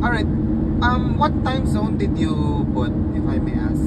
Alright. What time zone did you put, if I may ask?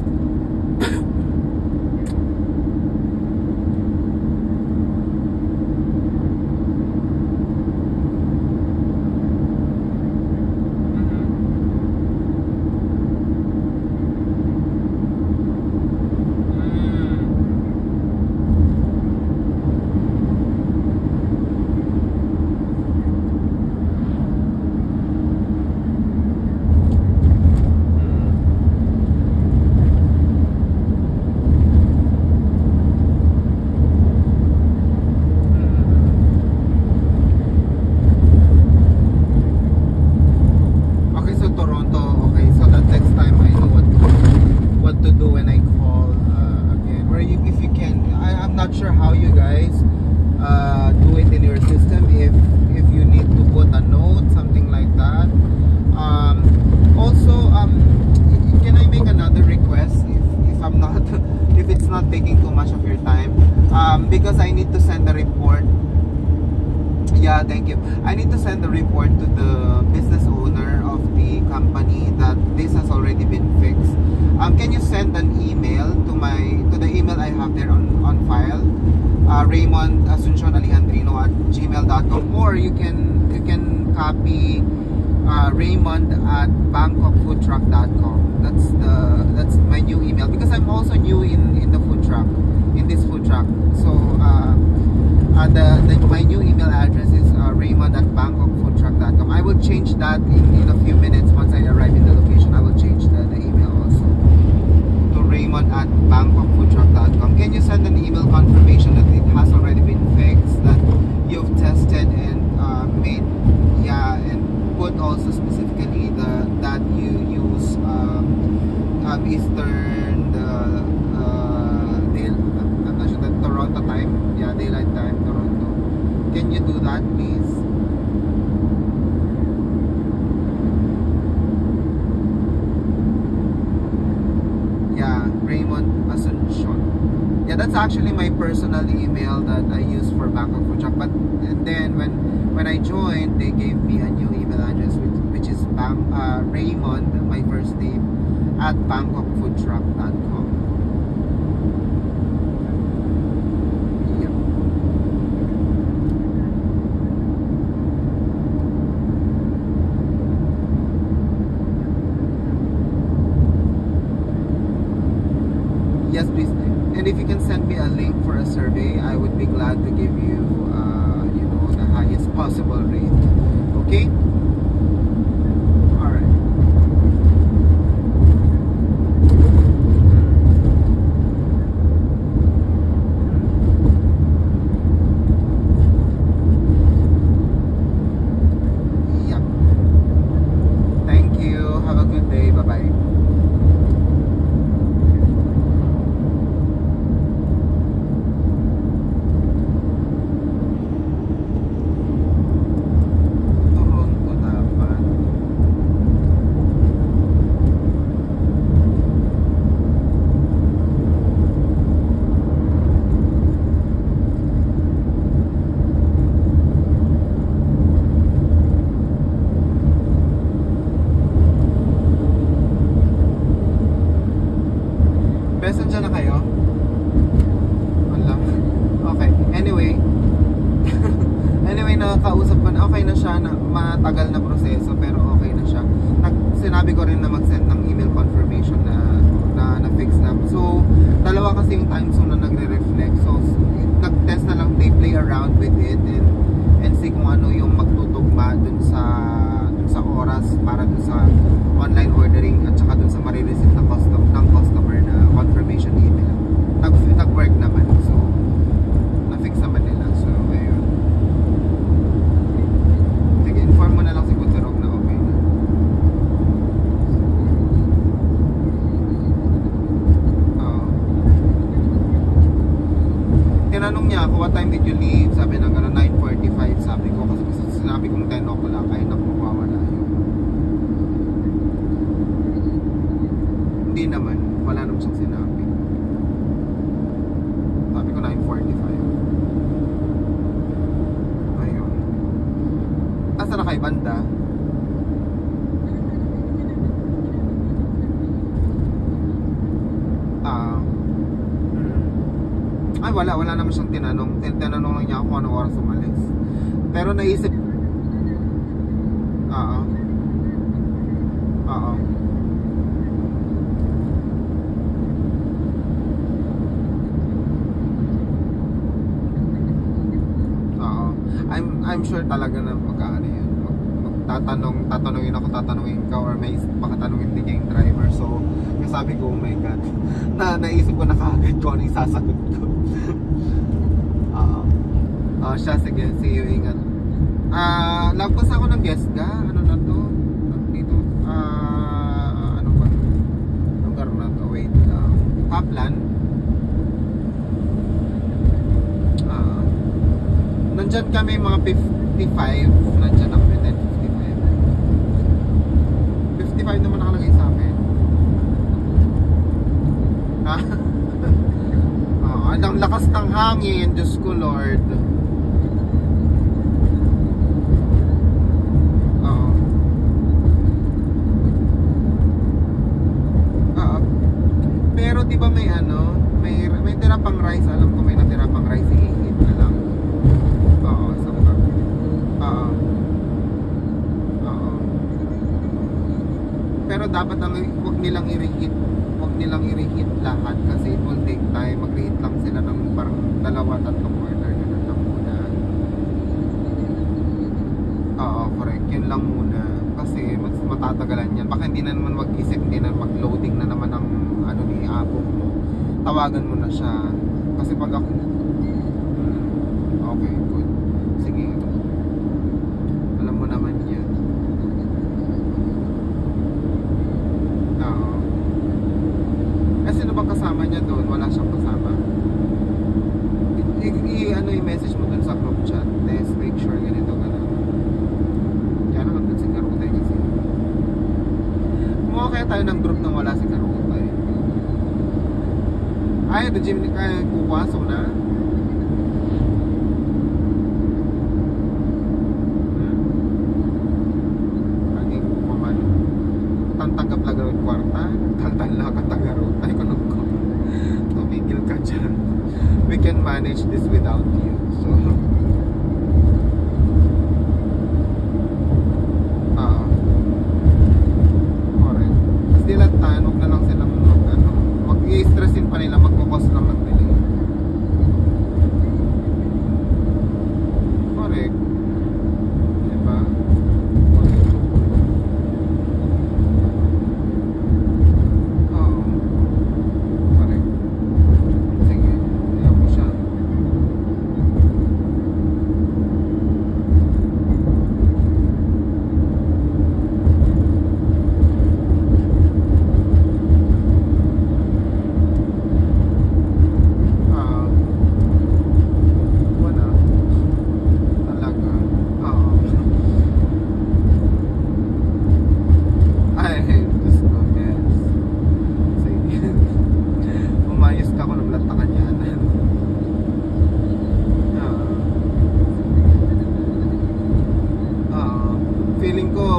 Because I need to send a report. Yeah, thank you. I need to send a report to the business owner of the company that this has already been fixed. Can you send an email to the email I have there on file, Raymond Asuncion Alejandrino at gmail.com, or you can copy Raymond at bangkokfoodtruck.com. That's my new email, because I'm also new in the food truck, in this food truck. So my new email address is Raymond at bangkokfoodtruck.com. I will change that in a few minutes. Once I arrive in the location, I will change the email also to Raymond at bangkokfoodtruck.com. Can you send an email confirmation that it has already been fixed, that you've tested and made, yeah, and put also specifically that you use Eastern, I'm not sure, the Toronto time, yeah, daylight time, Toronto. Can you do that, please? Yeah, Raymond Asuncion. Yeah, that's actually my personal email that I use for Bangkok Food Truck. But and then when I joined, they gave me a new email address, which is Raymond, my first name, at bangkokfoodtruck.com. Yes, please. And if you can send me a link for a survey, I would be glad to give you, you know, the highest possible rate. Okay? All right. Yep. Thank you. Have a good day. Bye-bye. Nandiyan na kayo? Wala. Okay. Anyway, nakakausap ko na. Okay na siya. Matagal na proseso, pero okay na siya. Sinabi ko rin na mag-send ng email confirmation na fix na. So, dalawa kasi yung time zone na nagre-reflect. So, nag-test na lang, they play around with it and see kung ano yung magtutugma dun sa oras para dun sa online ordering at saka dun sa marireceive ng customer na confirmation email. Nag-work naman. So, na-fix naman nila. So, ayun. Sige, inform mo na lang si Kuterog na okay na. Tinanong niya ako, what time did you leave? Sabi na gano'n, 9:45. Sabi ko, kasi sinabi kong 10 o'clock. Ay, naku, mawawala yun. Hindi naman. Wala naman siyang sinabi. Sabi ko 9:45. Ayun. Asa na kay banda? wala naman siyang tinanong. Tinanong lang niya ako kung anong oras umalis. Pero naisip, oo. Oo. Oo. I'm sure talaga na magkaano yun. Tatanungin ako, tatanungin ka, or may baka tanungin din yung driver. So, sabi ko, oh my God, naisip ko na kaagad kung ano yung sasagot ko. Siya, sige, see you, ingat. Lagpas ako ng guest ka, ano na to? Dito, ano ba? Lugar na to, wait, Kaplan. Nandyan kami mga 55, nandyan ako 55 naman nakalagay sa amin. Ha? Ang lakas ng hangin, Diyos ko Lord. Pero di ba may ano, may tira pang rice, alam ko may natira pang rice, i-heat na lang. Oo, sampak. Oo. Pero dapat wag nilang i-reheat lahat kasi it will take time. Mag-reheat lang sila ng parang 2-3 order na lang muna. Oo, correct. Yun lang muna. Kasi mas matatagalan yan. Baka hindi na naman mag-isip, hindi na mag-loading na naman ng ano ni Apo mo. Tawagan mo na siya. Kasi pag ako okay, good. Sige. Alam mo naman yan. Sino bang kasama niya doon? Wala siyang kasama. I-message mo doon sa group chat. Let's make sure ganito ka lang. Kaya naman doon si Karutay kasi. Kumuha kaya tayo ng group nang wala si Karutay. Ay, the gym kaya kuwaso na. Laging kumaman. Tantanggap lang ang kwarta. Tantanla ka tagarutay ko nung ko. Tumigil ka dyan. We can manage this without you. So correct. Kasi dilatan, huwag na lang silang mag-i-stressin pa nila, magkukos lang ng delay. Correct. Diba?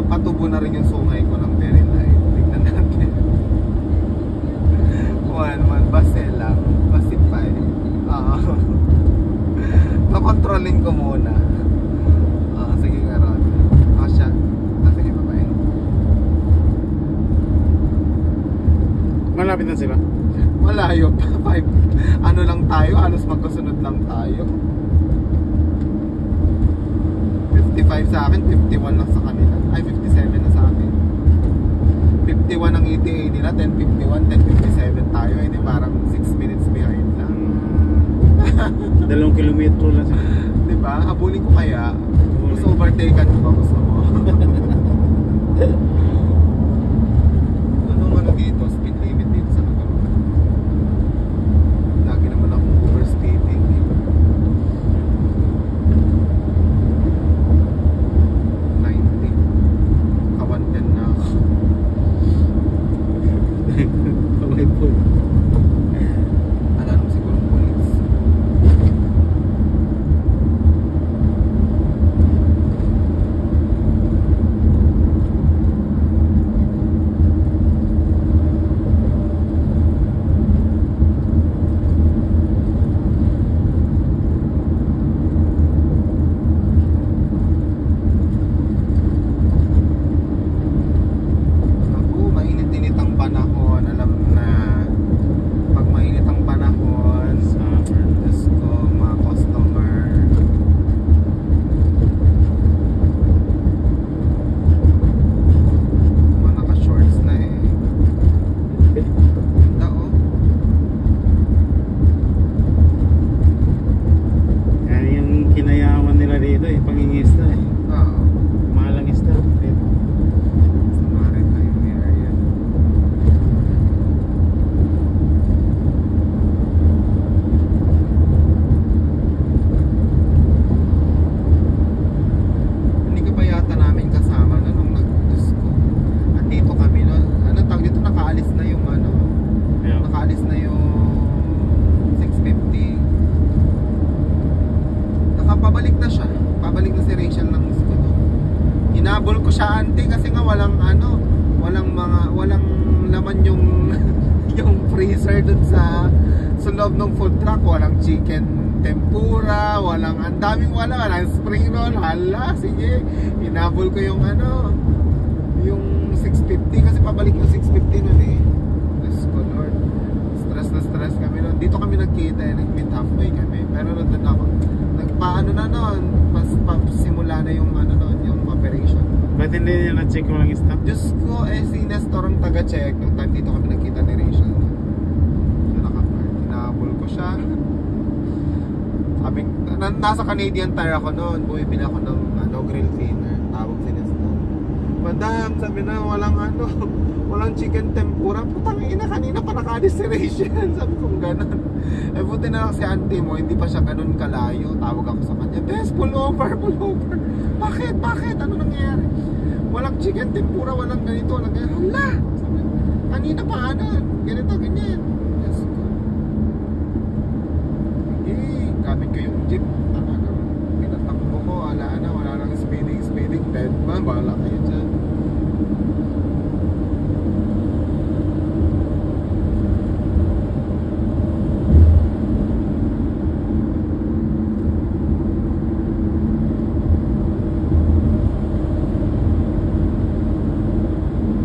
Patubo na rin yung sungay ko ng very light. Tignan natin. One base lang. Pasipay. Pakontrolin ko muna. Sige nga Rod. Siya. Sige bye. Malapit na sila? Malayo pa. 5. Ano lang tayo? Halos magkasunod lang tayo. 55 sa akin, 51 lang sa kanila. Ay, 57 na sa akin. 51 ang ETA nila, 10:51, 10:57 tayo. Hindi parang 6 minutes behind lang. 2 kilometro lang sila. Diba? Habulin ko kaya. Gusto overtaken ko ba? Gusto mo? Anong dito? Speed limit dito sa lugar. Lagi naman akong overstating dito. 90. Kawan din na. Kamay po. Alam mo siguro police. siya auntie kasi nga walang walang laman yung yung freezer dun sa loob ng food truck. Walang chicken tempura, ang daming walang spring roll. Hala, sige, hinabol ko yung yung 650 kasi pabalik yung 650 nun eh. Diyos ko Lord, stress kami nun. Dito kami nagkita nag-meet halfway kami, pero nandun ako nagpaano na nun, simula na yung yung operation. Ba't hindi niya na-check mo lang yung stock? Diyos ko, si Nestor ang taga-check nung time dito kami nagkita ni Rachel. So naka-park, hinahabol ko siya. Sabi, nasa Canadian Tire ako noon, bumibili ako ng grill thinner. Tawag si Nestor, Madam, sabi na walang chicken tempura. Putang ina, kanina pa nakalis si Rachel. Sabi ko gano'n. Buti na lang si auntie mo, hindi pa siya ganun kalayo. Tawag ako sa kanya, Bes, pull over. Bakit? Ano nangyayari? Walang chicken tempura, walang ganito, walang ganito. Hala! Sabi, kanina pa ganito, ganyan. Yes ko. Gamit ko yung jeep. Talagang pinatakbo ko, wala nang speeding. Dead man, bahala kayo dyan.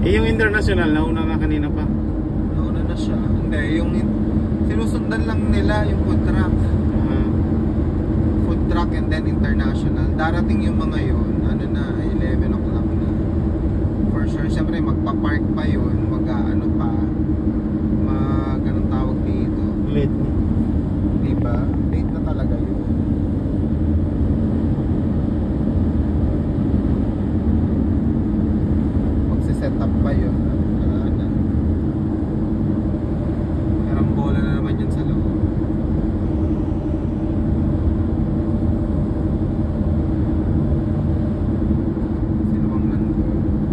Yung international, nauna na kanina pa. Nauna na siya. Hindi, yung sinusundan lang nila yung food truck. Food truck and then international. Darating yung mga yun, 11 o'clock na. For sure, syempre magpa-park pa yun, anong tawag dito. Late na. Diba? Late na talaga yun. Set up pa yun. Karambola na naman yun sa loob. Sino bang nandun?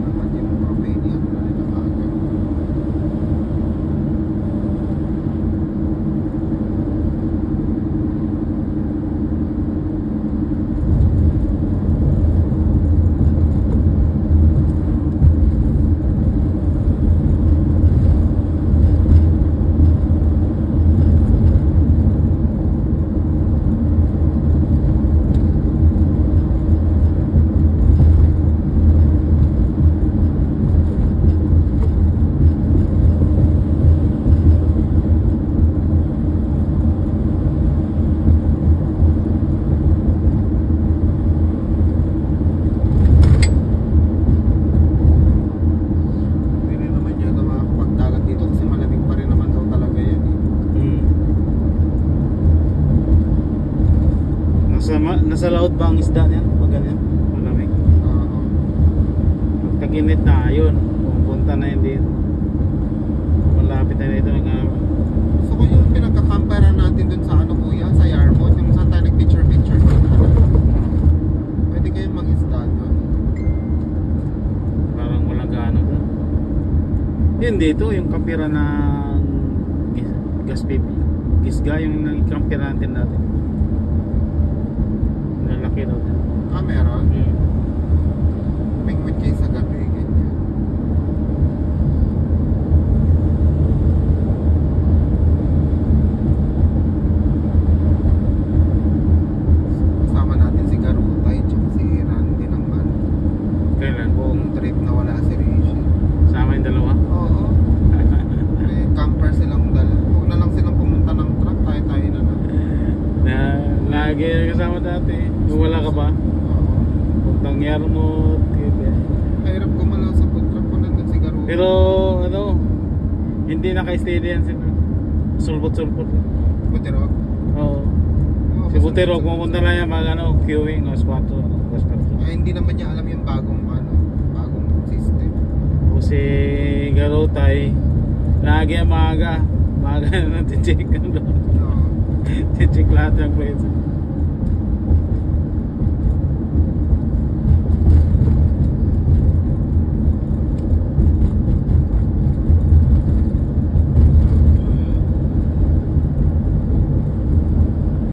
Dapat yung propane yan na nakagay. Nasa laot ba ang isda niya? Pag ganyan, malamig. Pag tag-init na, yun, pupunta na yun dito. Malapit na dito. So kung yung pinagkakampara natin dun sa kuya, sa Yarmouth, yung saan tayo nag-picture pwede kayong mag-isda doon. Parang walang gaano doon. Yun dito, yung kampira na gas pipi. Gisga yung nagkampira natin natin. Lalaki daw din. Meron? Pingwit kayo sa gabi, ganyan. Kasama natin si Garutay tsaka si Randy naman. Kailan? Buong trip na wala si Rachel. Sama yung dalawa? Oo. Camper silang dala. Huwag na lang silang pumunta ng truck, tayo na lang. Lagi kasama dati. Kung wala ka ba? Puntang Yarmouth. Mahirap gumalaw sa food truck kung nandun si Garutay. Pero hindi naka-steady yan sila. Sulpot-sulpot. Butirog? Oo. Si Butirog, pumunta na yan queuing o squat. Hindi naman niya alam yung bagong system. O si Garutay, lagi ang maaga na check. Check lahat ng places.